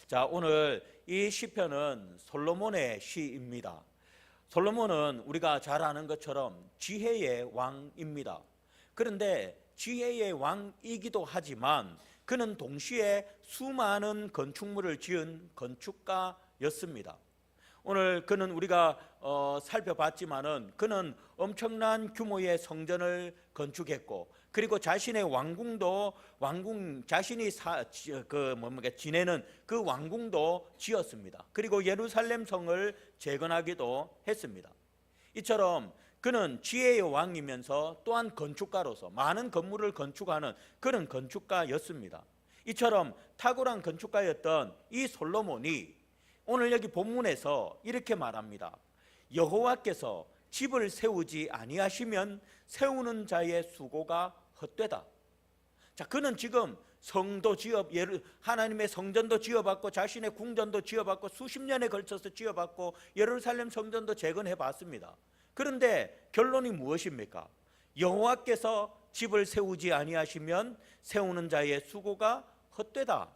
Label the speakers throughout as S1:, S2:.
S1: 자, 오늘 이 시편은 솔로몬의 시입니다. 솔로몬은 우리가 잘 아는 것처럼 지혜의 왕입니다. 그런데 지혜의 왕이기도 하지만 그는 동시에 수많은 건축물을 지은 건축가였습니다. 오늘 그는 우리가 살펴봤지만은 그는 엄청난 규모의 성전을 건축했고, 그리고 자신의 왕궁도 자신이 지내는 그 왕궁도 지었습니다. 그리고 예루살렘 성을 재건하기도 했습니다. 이처럼 그는 지혜의 왕이면서 또한 건축가로서 많은 건물을 건축하는 그런 건축가였습니다. 이처럼 탁월한 건축가였던 이 솔로몬이 오늘 여기 본문에서 이렇게 말합니다. 여호와께서 집을 세우지 아니하시면 세우는 자의 수고가 헛되다. 자, 그는 지금 성도 지어, 하나님의 성전도 지어봤고 자신의 궁전도 지어봤고 수십 년에 걸쳐서 지어봤고 예루살렘 성전도 재건해 봤습니다. 그런데 결론이 무엇입니까? 여호와께서 집을 세우지 아니하시면 세우는 자의 수고가 헛되다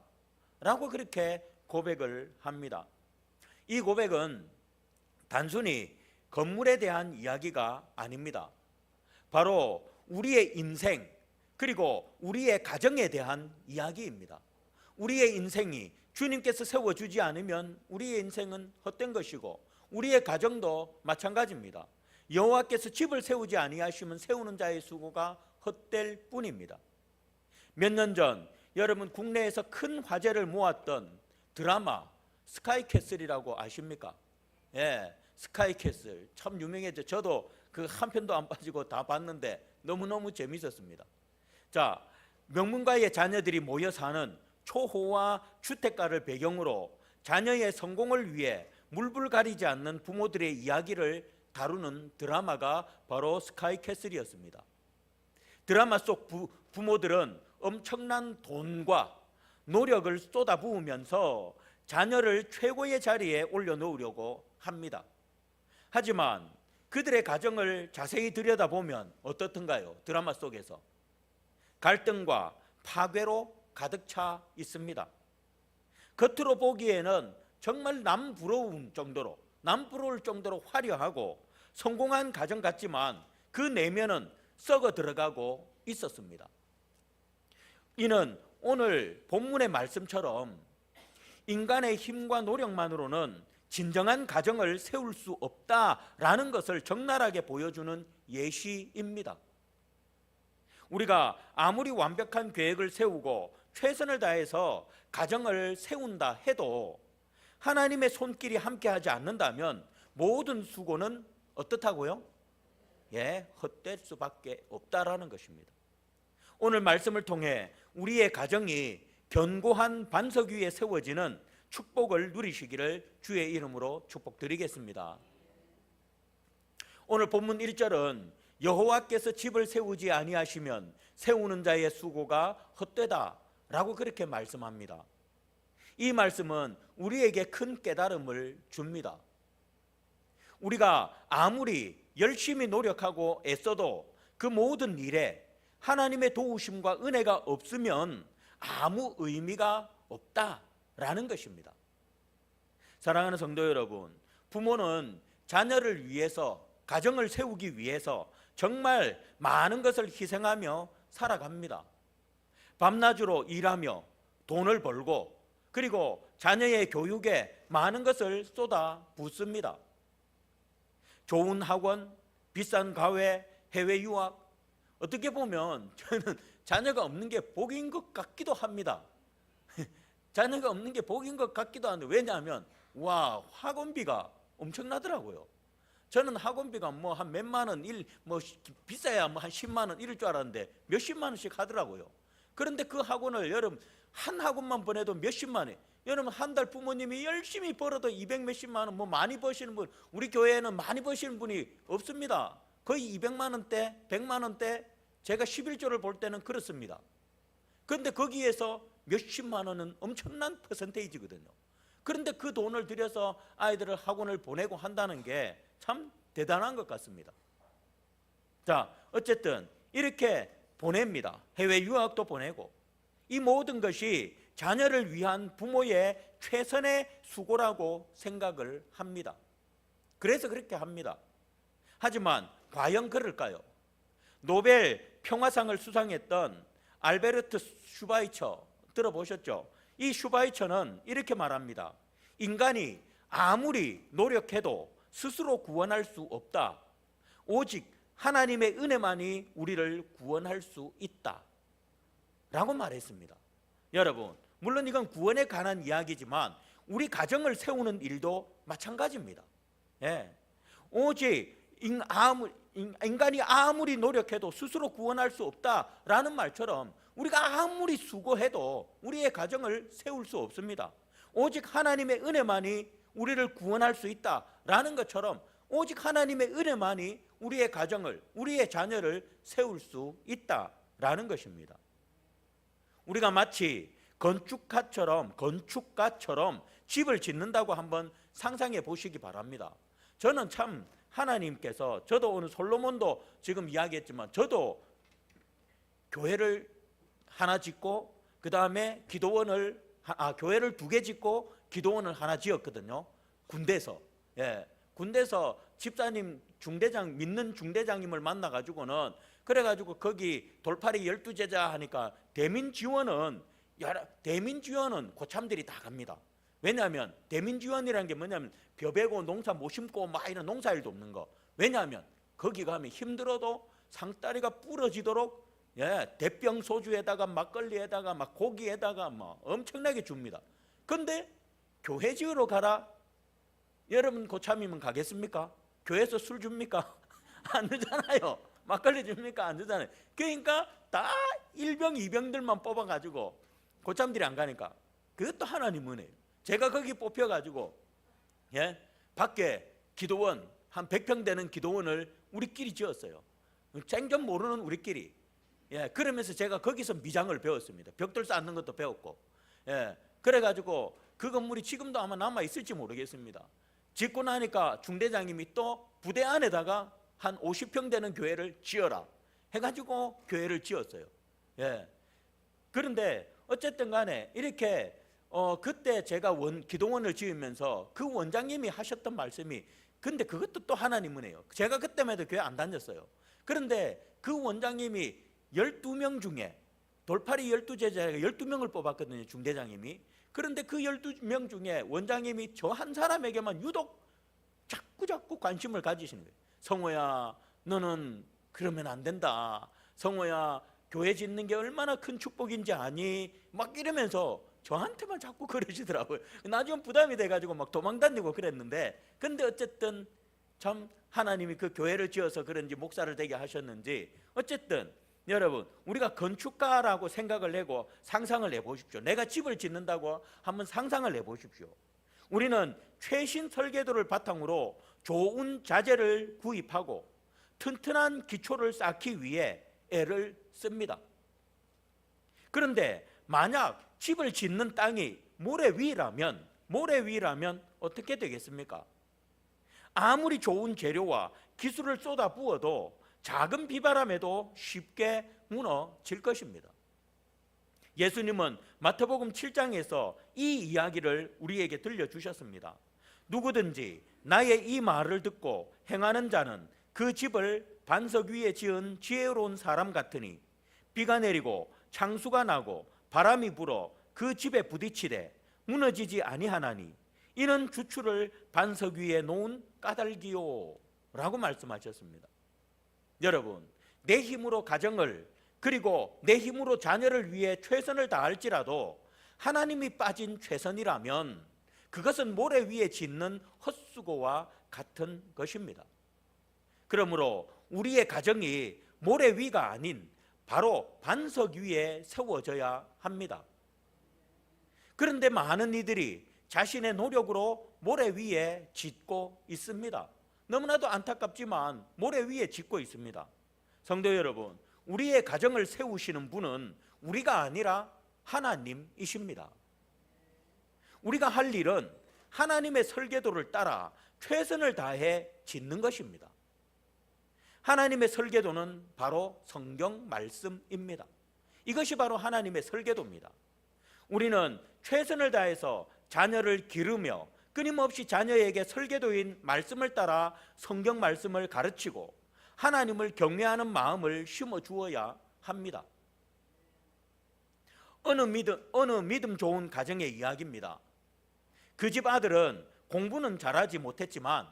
S1: 라고 그렇게 고백을 합니다. 이 고백은 단순히 건물에 대한 이야기가 아닙니다. 바로 우리의 인생 그리고 우리의 가정에 대한 이야기입니다. 우리의 인생이 주님께서 세워주지 않으면 우리의 인생은 헛된 것이고 우리의 가정도 마찬가지입니다. 여호와께서 집을 세우지 아니하시면 세우는 자의 수고가 헛될 뿐입니다. 몇 년 전 여러분 국내에서 큰 화제를 모았던 드라마 스카이캐슬이라고 아십니까? 예, 스카이캐슬 참 유명했죠. 저도 그 한 편도 안 빠지고 다 봤는데 너무너무 재밌었습니다. 자, 명문가의 자녀들이 모여 사는 초호화 주택가를 배경으로 자녀의 성공을 위해 물불 가리지 않는 부모들의 이야기를 다루는 드라마가 바로 스카이캐슬이었습니다. 드라마 속 부모들은 엄청난 돈과 노력을 쏟아부으면서 자녀를 최고의 자리에 올려놓으려고 합니다. 하지만 그들의 가정을 자세히 들여다보면 어떻던가요? 드라마 속에서 갈등과 파괴로 가득 차 있습니다. 겉으로 보기에는 정말 남 부러울 정도로 화려하고 성공한 가정 같지만 그 내면은 썩어 들어가고 있었습니다. 이는 오늘 본문의 말씀처럼 인간의 힘과 노력만으로는 진정한 가정을 세울 수 없다라는 것을 적나라하게 보여주는 예시입니다. 우리가 아무리 완벽한 계획을 세우고 최선을 다해서 가정을 세운다 해도 하나님의 손길이 함께하지 않는다면 모든 수고는 어떻다고요? 헛될 수밖에 없다라는 것입니다. 오늘 말씀을 통해 우리의 가정이 견고한 반석 위에 세워지는 축복을 누리시기를 주의 이름으로 축복드리겠습니다. 오늘 본문 1절은 여호와께서 집을 세우지 아니하시면 세우는 자의 수고가 헛되다 라고 그렇게 말씀합니다. 이 말씀은 우리에게 큰 깨달음을 줍니다. 우리가 아무리 열심히 노력하고 애써도 그 모든 일에 하나님의 도우심과 은혜가 없으면 아무 의미가 없다라는 것입니다. 사랑하는 성도 여러분, 부모는 자녀를 위해서, 가정을 세우기 위해서 정말 많은 것을 희생하며 살아갑니다. 밤낮으로 일하며 돈을 벌고 그리고 자녀의 교육에 많은 것을 쏟아 붓습니다. 좋은 학원, 비싼 과외, 해외 유학, 어떻게 보면 저는 자녀가 없는 게 복인 것 같기도 합니다. 자녀가 없는 게 복인 것 같기도 한데, 왜냐하면 학원비가 엄청나더라고요. 저는 학원비가 한 몇만 원, 비싸야 한 10만 원 이럴 줄 알았는데 몇십만 원씩 하더라고요. 그런데 그 학원을 여러분 한 학원만 보내도 몇십만 원. 여러분 한 달 부모님이 열심히 벌어도 200 몇십만 원, 많이 버시는 분, 우리 교회에는 많이 버시는 분이 없습니다. 거의 200만 원대, 100만 원대, 제가 11조를 볼 때는 그렇습니다. 그런데 거기에서 몇십만 원은 엄청난 퍼센테이지거든요. 그런데 그 돈을 들여서 아이들을 학원을 보내고 한다는 게 참 대단한 것 같습니다. 자, 어쨌든 이렇게 보냅니다. 해외 유학도 보내고 이 모든 것이 자녀를 위한 부모의 최선의 수고라고 생각을 합니다. 그래서 그렇게 합니다. 하지만 과연 그럴까요? 노벨 평화상을 수상했던 알베르트 슈바이처 들어보셨죠? 이 슈바이처는 이렇게 말합니다. 인간이 아무리 노력해도 스스로 구원할 수 없다. 오직 하나님의 은혜만이 우리를 구원할 수 있다 라고 말했습니다. 여러분, 물론 이건 구원에 관한 이야기지만 우리 가정을 세우는 일도 마찬가지입니다. 예. 오직 인간이 아무리 노력해도 스스로 구원할 수 없다라는 말처럼 우리가 아무리 수고해도 우리의 가정을 세울 수 없습니다. 오직 하나님의 은혜만이 우리를 구원할 수 있다라는 것처럼 오직 하나님의 은혜만이 우리의 가정을, 우리의 자녀를 세울 수 있다라는 것입니다. 우리가 마치 건축가처럼 집을 짓는다고 한번 상상해 보시기 바랍니다. 저는 참 하나님께서, 저도 오늘 솔로몬도 지금 이야기했지만 저도 교회를 하나 짓고 그 다음에 교회를 2개 짓고 기도원을 하나 지었거든요. 군대에서. 예. 군대에서 집사님 믿는 중대장님을 만나가지고는 그래가지고 거기 돌팔이 12제자 하니까 대민지원은 고참들이 다 갑니다. 왜냐하면 대민지원이라는 게 뭐냐면 벼 베고 농사 못 심고 막 이런 농사일도 없는 거. 왜냐하면 거기 가면 힘들어도 상다리가 부러지도록 대병 소주에다가 막걸리에다가 막 고기에다가 막 엄청나게 줍니다. 근데 교회 지으러 가라. 여러분 고참이면 가겠습니까? 교회에서 술 줍니까? 안 주잖아요. 막걸리 줍니까? 안 주잖아요. 그러니까 다 1병 2병들만 뽑아가지고 고참들이 안 가니까 그것도 하나님 은혜예요. 제가 거기 뽑혀가지고 밖에 기도원 한 100평 되는 기도원을 우리끼리 지었어요. 쨍좀 모르는 우리끼리. 그러면서 제가 거기서 미장을 배웠습니다. 벽돌 쌓는 것도 배웠고. 그래가지고 그 건물이 지금도 아마 남아있을지 모르겠습니다. 짓고 나니까 중대장님이 또 부대 안에다가 한 50평 되는 교회를 지어라 해가지고 교회를 지었어요. 그런데 어쨌든 간에 이렇게 그때 제가 기도원을 지으면서 그 원장님이 하셨던 말씀이, 근데 그것도 또 하나님 은혜예요. 제가 그때만 해도 교회 안 다녔어요. 그런데 그 원장님이 12명 중에 돌팔이 12제자가 12명을 뽑았거든요. 중대장님이. 그런데 그 12명 중에 원장님이 저 한 사람에게만 유독 자꾸 관심을 가지시는 거예요. 성호야, 너는 그러면 안 된다. 성호야, 교회 짓는 게 얼마나 큰 축복인지 아니? 막 이러면서 저한테만 자꾸 그러시더라고요. 나중에 부담이 돼가지고 막 도망다니고 그랬는데, 근데 어쨌든 참 하나님이 그 교회를 지어서 그런지 목사를 되게 하셨는지, 어쨌든 여러분, 우리가 건축가라고 생각을 하고 상상을 해보십시오. 내가 집을 짓는다고 한번 상상을 해보십시오. 우리는 최신 설계도를 바탕으로 좋은 자재를 구입하고 튼튼한 기초를 쌓기 위해 애를 씁니다. 그런데 만약 집을 짓는 땅이 모래 위라면 어떻게 되겠습니까? 아무리 좋은 재료와 기술을 쏟아 부어도 작은 비바람에도 쉽게 무너질 것입니다. 예수님은 마태복음 7장에서 이 이야기를 우리에게 들려주셨습니다. 누구든지 나의 이 말을 듣고 행하는 자는 그 집을 반석 위에 지은 지혜로운 사람 같으니 비가 내리고 창수가 나고 바람이 불어 그 집에 부딪히되 무너지지 아니하나니 이는 주추를 반석 위에 놓은 까닭이요 라고 말씀하셨습니다. 여러분, 내 힘으로 가정을, 그리고 내 힘으로 자녀를 위해 최선을 다할지라도 하나님이 빠진 최선이라면 그것은 모래 위에 짓는 헛수고와 같은 것입니다. 그러므로 우리의 가정이 모래 위가 아닌 바로 반석 위에 세워져야 합니다. 그런데 많은 이들이 자신의 노력으로 모래 위에 짓고 있습니다. 너무나도 안타깝지만 모래 위에 짓고 있습니다. 성도 여러분, 우리의 가정을 세우시는 분은 우리가 아니라 하나님이십니다. 우리가 할 일은 하나님의 설계도를 따라 최선을 다해 짓는 것입니다. 하나님의 설계도는 바로 성경 말씀입니다. 이것이 바로 하나님의 설계도입니다. 우리는 최선을 다해서 자녀를 기르며 끊임없이 자녀에게 설계도인 말씀을 따라 성경 말씀을 가르치고 하나님을 경외하는 마음을 심어 주어야 합니다. 어느 믿음 좋은 가정의 이야기입니다. 그 집 아들은 공부는 잘하지 못했지만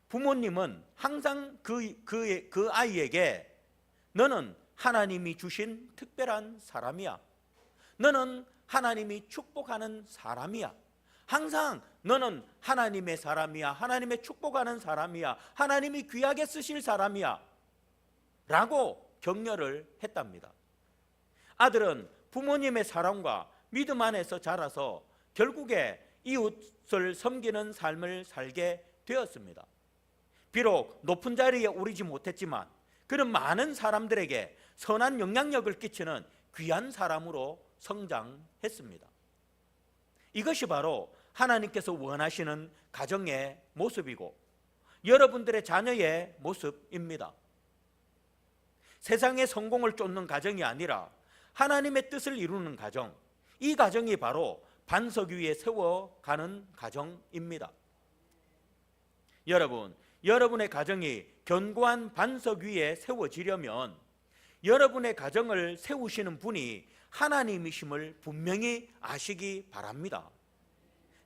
S1: 부모님은 항상 그 아이에게 너는 하나님이 주신 특별한 사람이야. 너는 하나님이 축복하는 사람이야. 항상 너는 하나님의 사람이야. 하나님의 축복하는 사람이야. 하나님이 귀하게 쓰실 사람이야. 라고 격려를 했답니다. 아들은 부모님의 사랑과 믿음 안에서 자라서 결국에 이웃을 섬기는 삶을 살게 되었습니다. 비록 높은 자리에 오르지 못했지만 그는 많은 사람들에게 선한 영향력을 끼치는 귀한 사람으로 성장했습니다. 이것이 바로 하나님께서 원하시는 가정의 모습이고 여러분들의 자녀의 모습입니다. 세상의 성공을 쫓는 가정이 아니라 하나님의 뜻을 이루는 가정, 이 가정이 바로 반석 위에 세워가는 가정입니다. 여러분, 여러분의 가정이 견고한 반석 위에 세워지려면 여러분의 가정을 세우시는 분이 하나님이심을 분명히 아시기 바랍니다.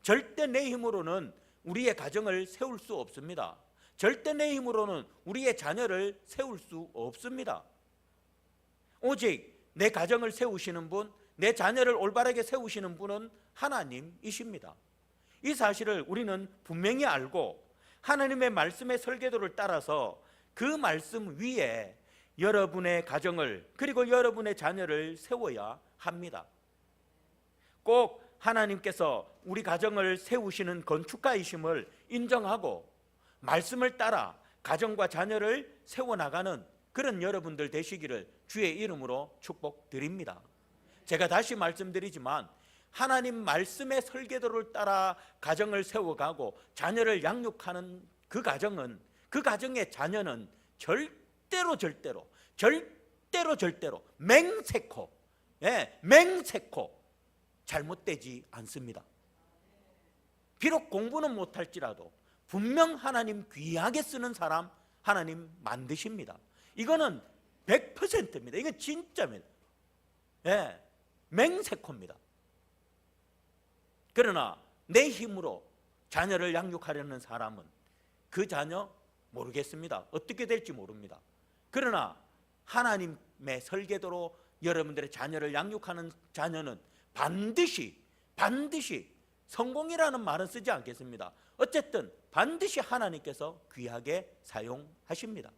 S1: 절대 내 힘으로는 우리의 가정을 세울 수 없습니다. 절대 내 힘으로는 우리의 자녀를 세울 수 없습니다. 오직 내 가정을 세우시는 분, 내 자녀를 올바르게 세우시는 분은 하나님이십니다. 이 사실을 우리는 분명히 알고 하나님의 말씀의 설계도를 따라서 그 말씀 위에 여러분의 가정을 그리고 여러분의 자녀를 세워야 합니다. 꼭 하나님께서 우리 가정을 세우시는 건축가이심을 인정하고 말씀을 따라 가정과 자녀를 세워나가는 그런 여러분들 되시기를 주의 이름으로 축복드립니다. 제가 다시 말씀드리지만 하나님 말씀의 설계도를 따라 가정을 세워가고 자녀를 양육하는 그 가정은, 그 가정의 자녀는 절대로 맹세코 잘못되지 않습니다. 비록 공부는 못할지라도 분명 하나님 귀하게 쓰는 사람 하나님 만드십니다. 이거는 100%입니다. 이건 진짜입니다. 맹세코입니다. 그러나 내 힘으로 자녀를 양육하려는 사람은 그 자녀 모르겠습니다. 어떻게 될지 모릅니다. 그러나 하나님의 설계도로 여러분들의 자녀를 양육하는 자녀는 반드시 성공이라는 말은 쓰지 않겠습니다. 어쨌든 반드시 하나님께서 귀하게 사용하십니다.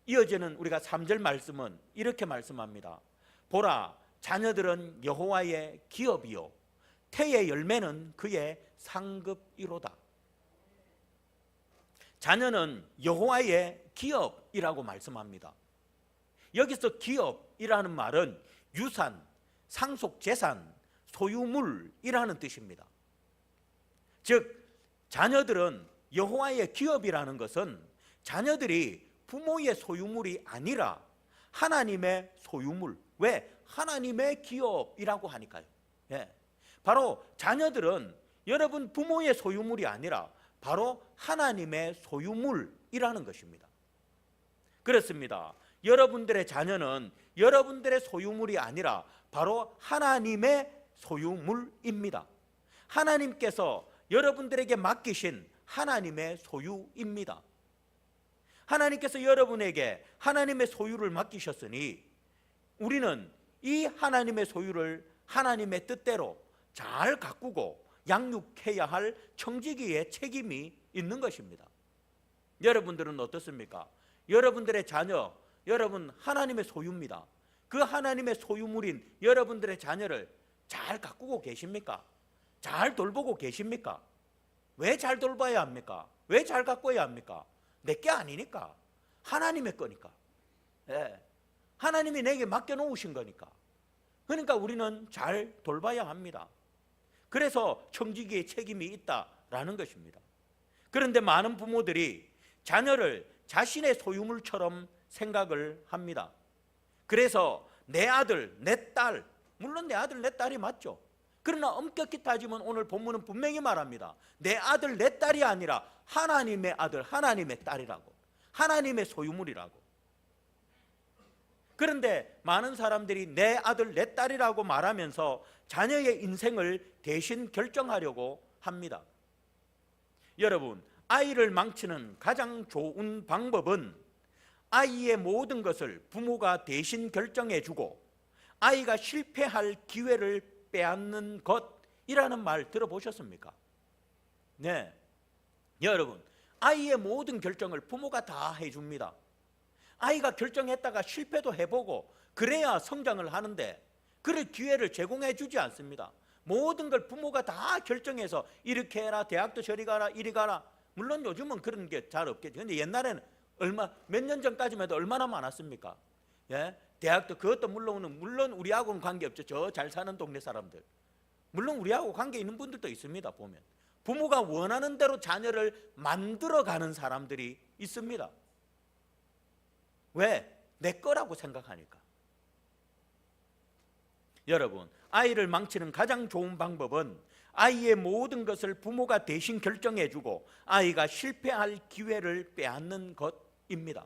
S1: 이어지는 우리가 3절 말씀은 이렇게 말씀합니다. 보라, 자녀들은 여호와의 기업이요 태의 열매는 그의 상급이로다. 자녀는 여호와의 기업이라고 말씀합니다. 여기서 기업이라는 말은 유산, 상속재산, 소유물이라는 뜻입니다. 즉 자녀들은 여호와의 기업이라는 것은 자녀들이 부모의 소유물이 아니라 하나님의 소유물, 왜? 하나님의 기업이라고 하니까요. 바로 자녀들은 여러분 부모의 소유물이 아니라 바로 하나님의 소유물이라는 것입니다. 그렇습니다. 여러분들의 자녀는 여러분들의 소유물이 아니라 바로 하나님의 소유물입니다. 하나님께서 여러분들에게 맡기신 하나님의 소유입니다. 하나님께서 여러분에게 하나님의 소유를 맡기셨으니 우리는 이 하나님의 소유를 하나님의 뜻대로 잘 가꾸고 양육해야 할 청지기의 책임이 있는 것입니다. 여러분들은 어떻습니까? 여러분들의 자녀, 여러분 하나님의 소유입니다. 그 하나님의 소유물인 여러분들의 자녀를 잘 가꾸고 계십니까? 잘 돌보고 계십니까? 왜 잘 돌봐야 합니까? 왜 잘 가꿔야 합니까? 내게 아니니까. 하나님의 거니까. 하나님이 내게 맡겨놓으신 거니까. 그러니까 우리는 잘 돌봐야 합니다. 그래서 청지기의 책임이 있다라는 것입니다. 그런데 많은 부모들이 자녀를 자신의 소유물처럼 생각을 합니다. 그래서 내 아들, 내 딸, 물론 내 아들 내 딸이 맞죠. 그러나 엄격히 따지면 오늘 본문은 분명히 말합니다. 내 아들 내 딸이 아니라 하나님의 아들 하나님의 딸이라고, 하나님의 소유물이라고. 그런데 많은 사람들이 내 아들 내 딸이라고 말하면서 자녀의 인생을 대신 결정하려고 합니다. 여러분, 아이를 망치는 가장 좋은 방법은 아이의 모든 것을 부모가 대신 결정해주고 아이가 실패할 기회를 빼앗는 것이라는 말 들어보셨습니까? 네, 여러분, 아이의 모든 결정을 부모가 다 해줍니다. 아이가 결정했다가 실패도 해보고 그래야 성장을 하는데 그럴 기회를 제공해 주지 않습니다. 모든 걸 부모가 다 결정해서 이렇게 해라, 대학도 저리 가라, 이리 가라. 물론 요즘은 그런 게 잘 없겠죠. 근데 옛날에는 몇 년 전까지만 해도 얼마나 많았습니까? 예? 대학도 그것도 물론 우리하고는 관계없죠. 저 잘 사는 동네 사람들. 물론 우리하고 관계 있는 분들도 있습니다. 보면 부모가 원하는 대로 자녀를 만들어가는 사람들이 있습니다. 왜? 내 거라고 생각하니까. 여러분, 아이를 망치는 가장 좋은 방법은 아이의 모든 것을 부모가 대신 결정해주고 아이가 실패할 기회를 빼앗는 것입니다.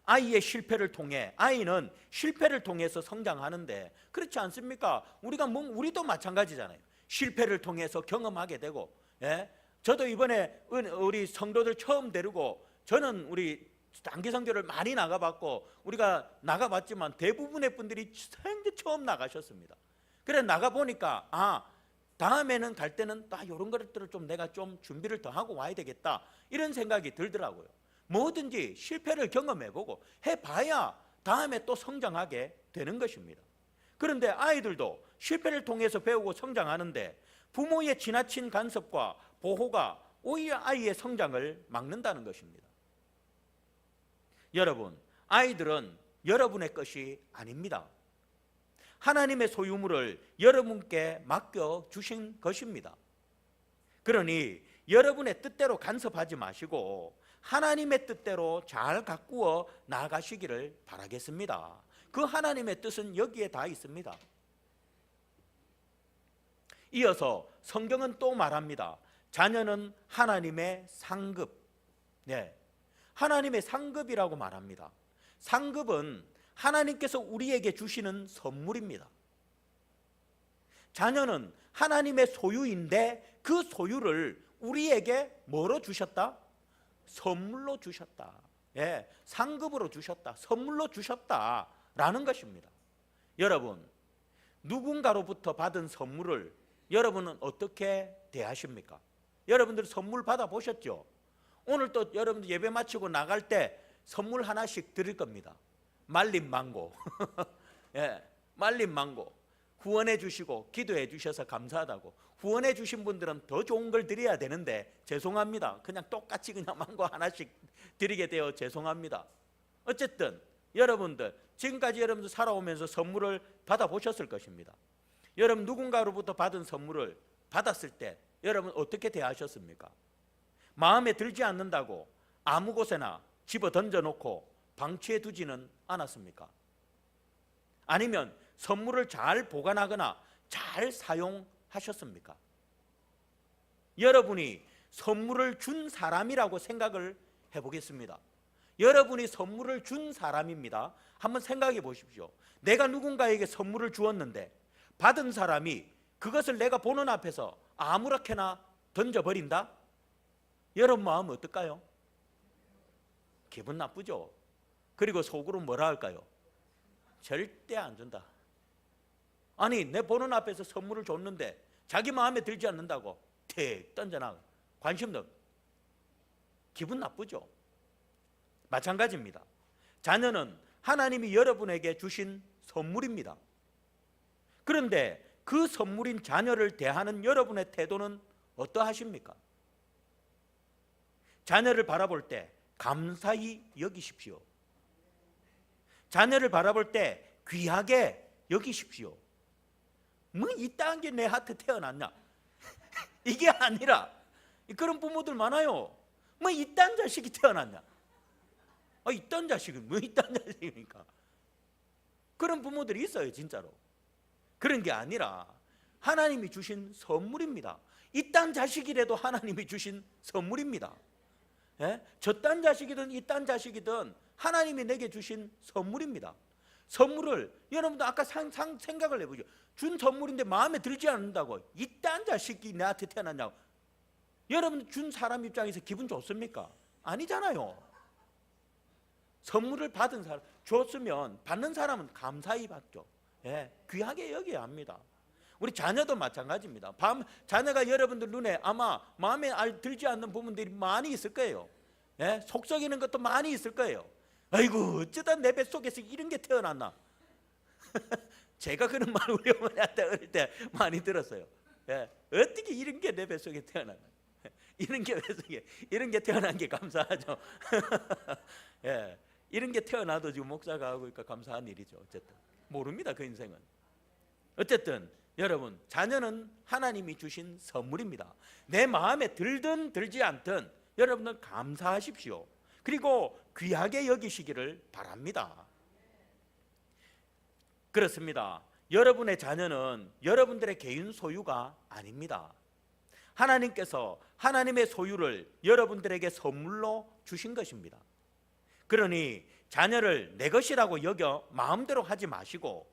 S1: 아이의 실패를 통해, 아이는 실패를 통해서 성장하는데 그렇지 않습니까? 우리도 마찬가지잖아요. 실패를 통해서 경험하게 되고, 예? 저도 이번에 우리 성도들 처음 데리고, 저는 우리 단기 선교를 많이 나가봤고 우리가 나가봤지만 대부분의 분들이 처음 나가셨습니다. 그래 나가보니까 다음에는 갈 때는 이런 것들을 좀 내가 좀 준비를 더 하고 와야 되겠다, 이런 생각이 들더라고요. 뭐든지 실패를 경험해보고 해봐야 다음에 또 성장하게 되는 것입니다. 그런데 아이들도 실패를 통해서 배우고 성장하는데 부모의 지나친 간섭과 보호가 오히려 아이의 성장을 막는다는 것입니다. 여러분, 아이들은 여러분의 것이 아닙니다. 하나님의 소유물을 여러분께 맡겨주신 것입니다. 그러니 여러분의 뜻대로 간섭하지 마시고 하나님의 뜻대로 잘 가꾸어 나가시기를 바라겠습니다. 그 하나님의 뜻은 여기에 다 있습니다. 이어서 성경은 또 말합니다. 자녀는 하나님의 상급. 네, 하나님의 상급이라고 말합니다. 상급은 하나님께서 우리에게 주시는 선물입니다. 자녀는 하나님의 소유인데 그 소유를 우리에게 뭐로 주셨다? 선물로 주셨다. 예, 상급으로 주셨다. 선물로 주셨다라는 것입니다. 여러분, 누군가로부터 받은 선물을 여러분은 어떻게 대하십니까? 여러분들 선물 받아보셨죠? 오늘 또 여러분들 예배 마치고 나갈 때 선물 하나씩 드릴 겁니다. 말린 망고. 예, 말린 망고. 후원해 주시고 기도해 주셔서 감사하다고. 후원해 주신 분들은 더 좋은 걸 드려야 되는데 죄송합니다. 그냥 똑같이 그냥 망고 하나씩 드리게 되어 죄송합니다. 어쨌든 여러분들 지금까지 여러분들 살아오면서 선물을 받아보셨을 것입니다. 여러분 누군가로부터 받은 선물을 받았을 때 여러분 어떻게 대하셨습니까? 마음에 들지 않는다고 아무 곳에나 집어 던져놓고 방치해 두지는 않았습니까? 아니면 선물을 잘 보관하거나 잘 사용하셨습니까? 여러분이 선물을 준 사람이라고 생각을 해보겠습니다. 여러분이 선물을 준 사람입니다. 한번 생각해 보십시오. 내가 누군가에게 선물을 주었는데 받은 사람이 그것을 내가 보는 앞에서 아무렇게나 던져버린다? 여러분 마음은 어떨까요? 기분 나쁘죠? 그리고 속으로 뭐라 할까요? 절대 안 준다. 아니 내 보는 앞에서 선물을 줬는데 자기 마음에 들지 않는다고 택 던져놔. 관심도 없. 기분 나쁘죠? 마찬가지입니다. 자녀는 하나님이 여러분에게 주신 선물입니다. 그런데 그 선물인 자녀를 대하는 여러분의 태도는 어떠하십니까? 자녀를 바라볼 때 감사히 여기십시오. 자녀를 바라볼 때 귀하게 여기십시오. 뭐 이딴 게 내 한테 태어났냐? 이게 아니라 그런 부모들 많아요. 뭐 이딴 자식이 태어났냐? 이딴 자식은 뭐 이딴 자식입니까? 그런 부모들이 있어요, 진짜로. 그런 게 아니라 하나님이 주신 선물입니다. 이딴 자식이라도 하나님이 주신 선물입니다. 예? 저딴 자식이든 이딴 자식이든 하나님이 내게 주신 선물입니다. 선물을 여러분도 아까 생각을 해보죠. 준 선물인데 마음에 들지 않는다고 이딴 자식이 나한테 태어났냐고. 여러분 준 사람 입장에서 기분 좋습니까? 아니잖아요. 선물을 받은 사람, 줬으면 받는 사람은 감사히 받죠. 예, 귀하게 여겨야 합니다. 우리 자녀도 마찬가지입니다. 자녀가 여러분들 눈에 아마 마음에 들지 않는 부분들이 많이 있을 거예요. 예? 속 썩이는 것도 많이 있을 거예요. 아이고 어쩌다 내 뱃속에서 이런 게 태어났나. 제가 그런 말 우리 어머니한테 어릴 때 많이 들었어요. 예? 어떻게 이런 게 내 뱃속에 태어났나. 이런 게 뱃속에 이런 게 태어난 게 감사하죠. 예, 이런 게 태어나도 지금 목사가 하고 있니까 감사한 일이죠. 어쨌든 모릅니다 그 인생은. 어쨌든 여러분 자녀는 하나님이 주신 선물입니다. 내 마음에 들든 들지 않든 여러분은 감사하십시오. 그리고 귀하게 여기시기를 바랍니다. 그렇습니다. 여러분의 자녀는 여러분들의 개인 소유가 아닙니다. 하나님께서 하나님의 소유를 여러분들에게 선물로 주신 것입니다. 그러니 자녀를 내 것이라고 여겨 마음대로 하지 마시고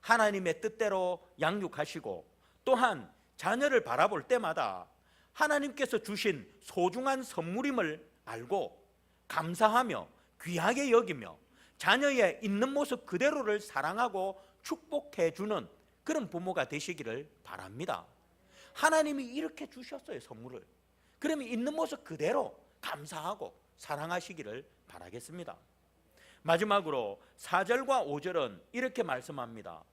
S1: 하나님의 뜻대로 양육하시고, 또한 자녀를 바라볼 때마다 하나님께서 주신 소중한 선물임을 알고 감사하며 귀하게 여기며 자녀의 있는 모습 그대로를 사랑하고 축복해 주는 그런 부모가 되시기를 바랍니다. 하나님이 이렇게 주셨어요, 선물을. 그러면 있는 모습 그대로 감사하고 사랑하시기를 바라겠습니다. 마지막으로 4절과 5절은 이렇게 말씀합니다.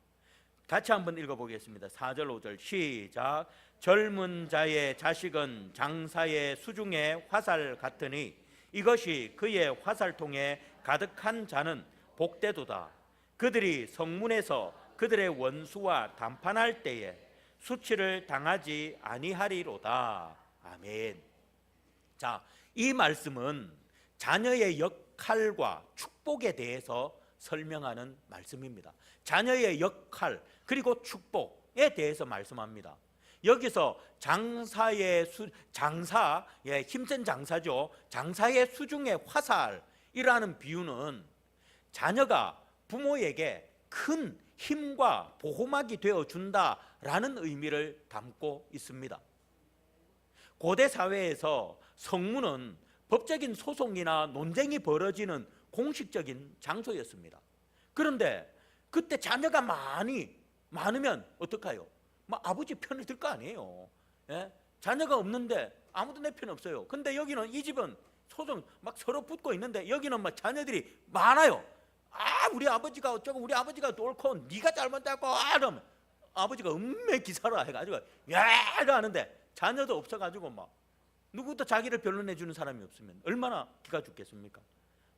S1: 같이 한번 읽어보겠습니다. 4절 5절 시작. 젊은 자의 자식은 장사의 수중의 화살 같으니 이것이 그의 화살통에 가득한 자는 복되도다. 그들이 성문에서 그들의 원수와 담판할 때에 수치를 당하지 아니하리로다. 아멘. 자, 이 말씀은 자녀의 역할과 축복에 대해서 설명하는 말씀입니다. 자녀의 역할 그리고 축복에 대해서 말씀합니다. 여기서 힘센 장사죠. 장사의 수중의 화살이라는 비유는 자녀가 부모에게 큰 힘과 보호막이 되어준다라는 의미를 담고 있습니다. 고대 사회에서 성문은 법적인 소송이나 논쟁이 벌어지는 공식적인 장소였습니다. 그런데 그때 자녀가 많으면 어떡해요? 아버지 편을 들 거 아니에요. 예? 자녀가 없는데 아무도 내 편 없어요. 근데 여기는 이 집은 소송 서로 붙고 있는데 여기는 자녀들이 많아요. 우리 아버지가 어쩌고 우리 아버지가 옳고 네가 잘못했고 그러면 아버지가 음매기사라 해가지고 하는데 자녀도 없어가지고 누구도 자기를 변론해 주는 사람이 없으면 얼마나 기가 죽겠습니까?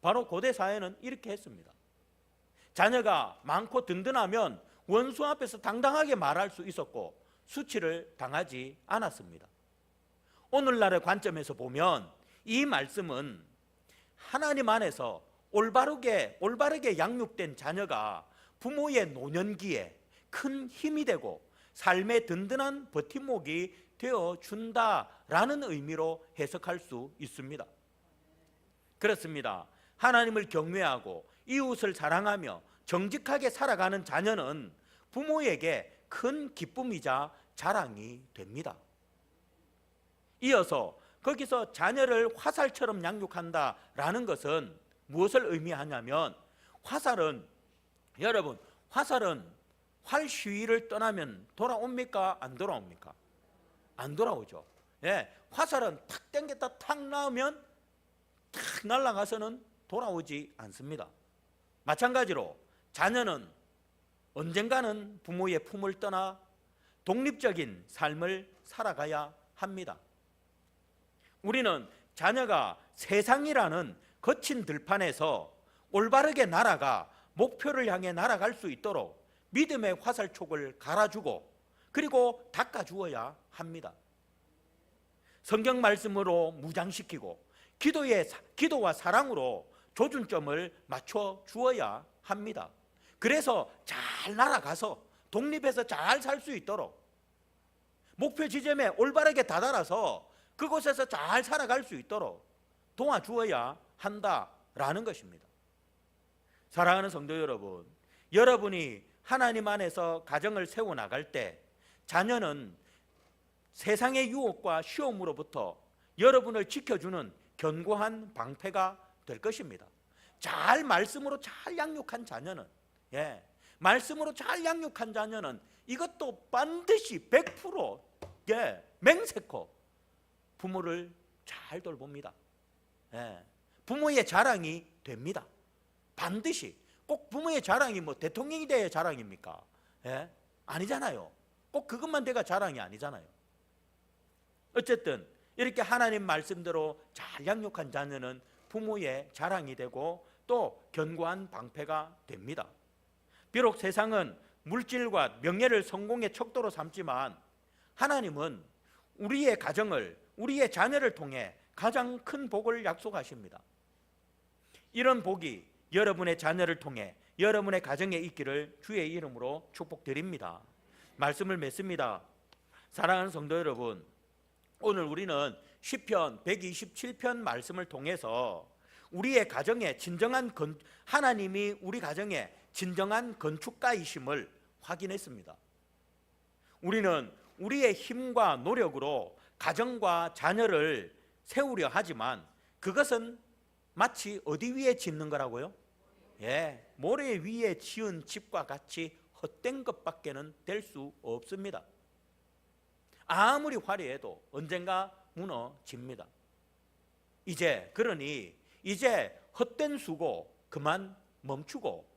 S1: 바로 고대 사회는 이렇게 했습니다. 자녀가 많고 든든하면 원수 앞에서 당당하게 말할 수 있었고 수치를 당하지 않았습니다. 오늘날의 관점에서 보면 이 말씀은 하나님 안에서 올바르게 양육된 자녀가 부모의 노년기에 큰 힘이 되고 삶의 든든한 버팀목이 되어준다라는 의미로 해석할 수 있습니다. 그렇습니다. 하나님을 경외하고 이웃을 사랑하며 정직하게 살아가는 자녀는 부모에게 큰 기쁨이자 자랑이 됩니다. 이어서 거기서 자녀를 화살처럼 양육한다라는 것은 무엇을 의미하냐면 여러분 화살은 활 시위를 떠나면 돌아옵니까? 안 돌아옵니까? 안 돌아오죠. 예, 화살은 탁 당겼다 탁 나오면 탁 날아가서는 돌아오지 않습니다. 마찬가지로 자녀는 언젠가는 부모의 품을 떠나 독립적인 삶을 살아가야 합니다. 우리는 자녀가 세상이라는 거친 들판에서 올바르게 날아가 목표를 향해 날아갈 수 있도록 믿음의 화살촉을 갈아주고 그리고 닦아주어야 합니다. 성경 말씀으로 무장시키고 기도와 사랑으로 조준점을 맞춰 주어야 합니다. 그래서 잘 날아가서 독립해서 잘 살 수 있도록 목표 지점에 올바르게 다다라서 그곳에서 잘 살아갈 수 있도록 도와주어야 한다라는 것입니다. 사랑하는 성도 여러분, 여러분이 하나님 안에서 가정을 세워나갈 때 자녀는 세상의 유혹과 시험으로부터 여러분을 지켜주는 견고한 방패가 될 것입니다. 잘 말씀으로 잘 양육한 자녀는, 말씀으로 잘 양육한 자녀는 이것도 반드시 100% 맹세코 부모를 잘 돌봅니다. 부모의 자랑이 됩니다. 반드시. 꼭 부모의 자랑이 뭐 대통령이 돼야 자랑입니까? 아니잖아요. 꼭 그것만 돼가 자랑이 아니잖아요. 어쨌든 이렇게 하나님 말씀대로 잘 양육한 자녀는 부모의 자랑이 되고 또 견고한 방패가 됩니다. 비록 세상은 물질과 명예를 성공의 척도로 삼지만 하나님은 우리의 가정을, 우리의 자녀를 통해 가장 큰 복을 약속하십니다. 이런 복이 여러분의 자녀를 통해 여러분의 가정에 있기를 주의 이름으로 축복드립니다. 말씀을 맺습니다. 사랑하는 성도 여러분, 오늘 우리는 시편 127편 말씀을 통해서 우리의 가정에 진정한 하나님이 우리 가정에 진정한 건축가이심을 확인했습니다. 우리는 우리의 힘과 노력으로 가정과 자녀를 세우려 하지만 그것은 마치 어디 위에 짓는 거라고요? 모래 위에 지은 집과 같이 헛된 것밖에는 될 수 없습니다. 아무리 화려해도 언젠가 무너집니다. 그러니 이제 헛된 수고 그만 멈추고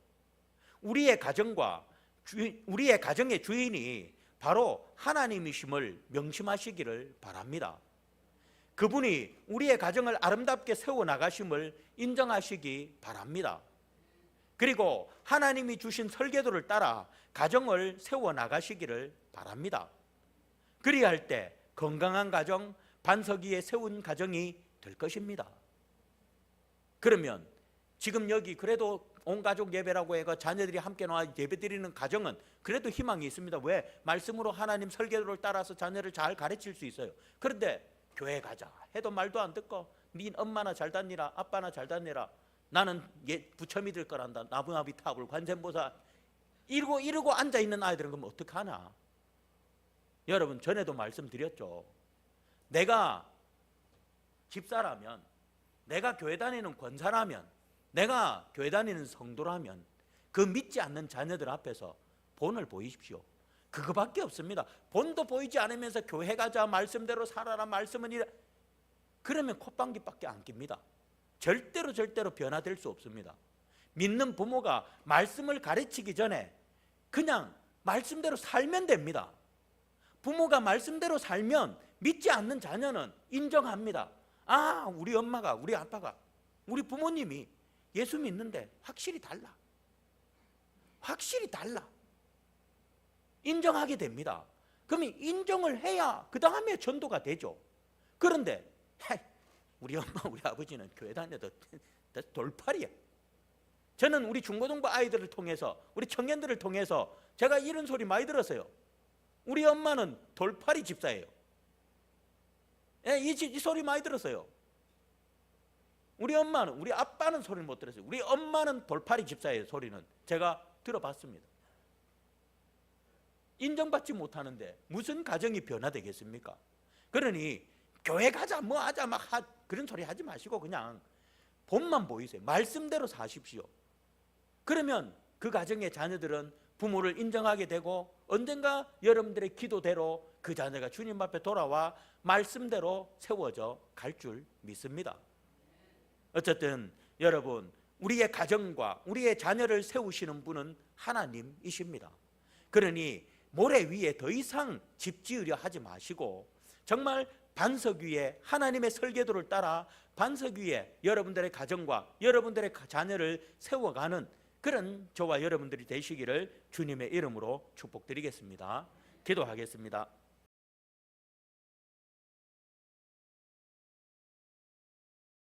S1: 우리의 가정의 주인이 바로 하나님이심을 명심하시기를 바랍니다. 그분이 우리의 가정을 아름답게 세워나가심을 인정하시기 바랍니다. 그리고 하나님이 주신 설계도를 따라 가정을 세워나가시기를 바랍니다. 그리할 때 건강한 가정, 반석 위에 세운 가정이 될 것입니다. 그러면 지금 여기 그래도 온 가족 예배라고 해서 자녀들이 함께 나와 예배 드리는 가정은 그래도 희망이 있습니다. 왜? 말씀으로 하나님 설계도를 따라서 자녀를 잘 가르칠 수 있어요. 그런데 교회 가자 해도 말도 안 듣고 네 엄마나 잘 다니라, 아빠나 잘 다니라, 나는 부처 믿을 거란다, 나무나비 탑을 관세음보살 이러고 앉아있는 아이들은 그럼 어떡하나? 여러분, 전에도 말씀드렸죠. 내가 집사라면, 내가 교회 다니는 권사라면, 내가 교회 다니는 성도라면 그 믿지 않는 자녀들 앞에서 본을 보이십시오. 그거밖에 없습니다. 본도 보이지 않으면서 교회 가자, 말씀대로 살아라, 말씀은 이래, 그러면 콧방귀밖에 안 낍니다. 절대로 변화될 수 없습니다. 믿는 부모가 말씀을 가르치기 전에 그냥 말씀대로 살면 됩니다. 부모가 말씀대로 살면 믿지 않는 자녀는 인정합니다. 아, 우리 엄마가, 우리 아빠가, 우리 부모님이 예수 믿는데 확실히 달라. 확실히 달라. 인정하게 됩니다. 그러면 인정을 해야 그 다음에 전도가 되죠. 그런데 우리 엄마, 우리 아버지는 교회 다녀도 돌팔이야. 저는 우리 중고등부 아이들을 통해서, 우리 청년들을 통해서 제가 이런 소리 많이 들었어요. 우리 엄마는 돌팔이 집사예요. 이 소리 많이 들었어요. 우리 엄마는, 우리 아빠는 소리를 못 들었어요. 우리 엄마는 돌팔이 집사예요. 소리는 제가 들어봤습니다. 인정받지 못하는데 무슨 가정이 변화되겠습니까? 그러니 교회 가자, 뭐 하자, 그런 소리 하지 마시고 그냥 본만 보이세요. 말씀대로 사십시오. 그러면 그 가정의 자녀들은 부모를 인정하게 되고 언젠가 여러분들의 기도대로 그 자녀가 주님 앞에 돌아와 말씀대로 세워져 갈 줄 믿습니다. 어쨌든 여러분, 우리의 가정과 우리의 자녀를 세우시는 분은 하나님이십니다. 그러니 모래 위에 더 이상 집 지으려 하지 마시고 정말 반석 위에 하나님의 설계도를 따라 반석 위에 여러분들의 가정과 여러분들의 자녀를 세워가는 그런 저와 여러분들이 되시기를 주님의 이름으로 축복드리겠습니다. 기도하겠습니다.